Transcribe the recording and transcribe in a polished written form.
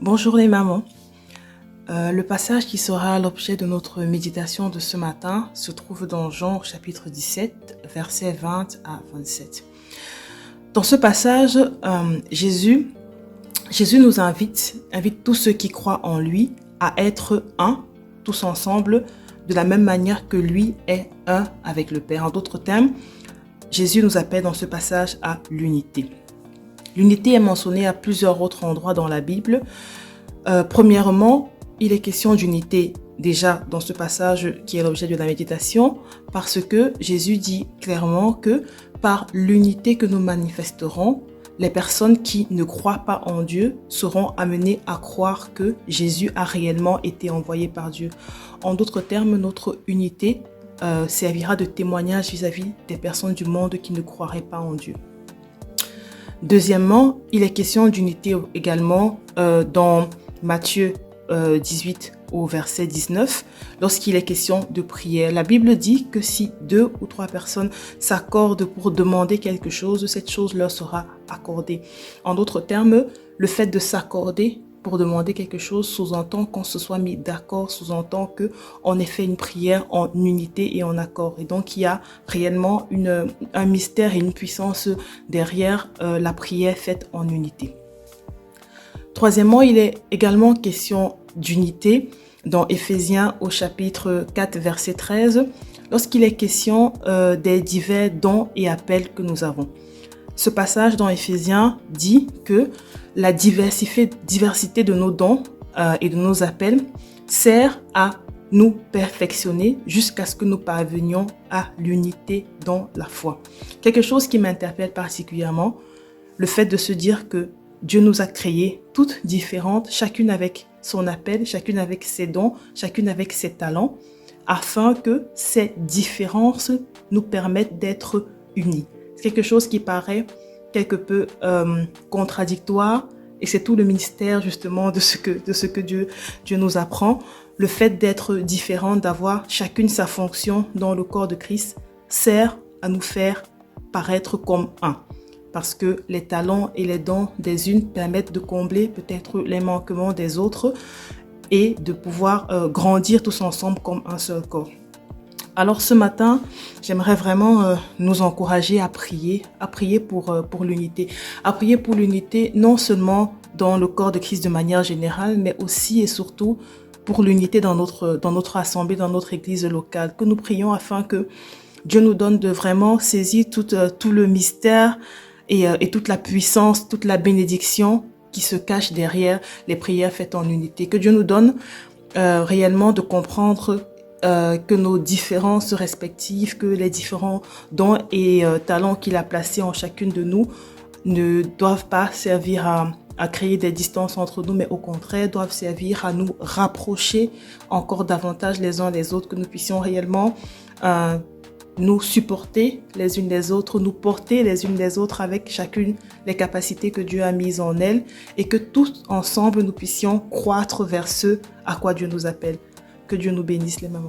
Bonjour les mamans. Le passage qui sera l'objet de notre méditation de ce matin se trouve dans Jean chapitre 17, versets 20 à 27. Dans ce passage, Jésus nous invite tous ceux qui croient en lui à être un, tous ensemble, de la même manière que lui est un avec le Père. En d'autres termes, Jésus nous appelle dans ce passage à l'unité. L'unité est mentionnée à plusieurs autres endroits dans la Bible. Premièrement, il est question d'unité déjà dans ce passage qui est l'objet de la méditation, parce que Jésus dit clairement que par l'unité que nous manifesterons, les personnes qui ne croient pas en Dieu seront amenées à croire que Jésus a réellement été envoyé par Dieu. En d'autres termes, notre unité servira de témoignage vis-à-vis des personnes du monde qui ne croiraient pas en Dieu. Deuxièmement, il est question d'unité également dans Matthieu 18 au verset 19, lorsqu'il est question de prière. La Bible dit que si 2 ou 3 personnes s'accordent pour demander quelque chose, cette chose leur sera accordée. En d'autres termes, le fait de s'accorder pour demander quelque chose sous-entend qu'on se soit mis d'accord, sous-entend qu'on ait fait une prière en unité et en accord. Et donc, il y a réellement un mystère et une puissance derrière la prière faite en unité. Troisièmement, il est également question d'unité dans Éphésiens au chapitre 4, verset 13, lorsqu'il est question des divers dons et appels que nous avons. Ce passage dans Éphésiens dit que la diversité de nos dons et de nos appels sert à nous perfectionner jusqu'à ce que nous parvenions à l'unité dans la foi. Quelque chose qui m'interpelle particulièrement, le fait de se dire que Dieu nous a créées toutes différentes, chacune avec son appel, chacune avec ses dons, chacune avec ses talents, afin que ces différences nous permettent d'être unis. C'est quelque chose qui paraît quelque peu contradictoire, et c'est tout le mystère justement de ce que Dieu nous apprend. Le fait d'être différent, d'avoir chacune sa fonction dans le corps de Christ, sert à nous faire paraître comme un. Parce que les talents et les dons des unes permettent de combler peut-être les manquements des autres et de pouvoir grandir tous ensemble comme un seul corps. Alors ce matin, j'aimerais vraiment nous encourager à prier pour l'unité. À prier pour l'unité non seulement dans le corps de Christ de manière générale, mais aussi et surtout pour l'unité dans notre assemblée, dans notre église locale. Que nous prions afin que Dieu nous donne de vraiment saisir tout le mystère et toute la puissance, toute la bénédiction qui se cache derrière les prières faites en unité. Que Dieu nous donne réellement de comprendre que nos différences respectives, que les différents dons et talents qu'il a placés en chacune de nous ne doivent pas servir à créer des distances entre nous, mais au contraire doivent servir à nous rapprocher encore davantage les uns les autres, que nous puissions réellement nous supporter les unes les autres, nous porter les unes les autres avec chacune les capacités que Dieu a mises en elles et que tous ensemble nous puissions croître vers ce à quoi Dieu nous appelle. Que Dieu nous bénisse les mamans.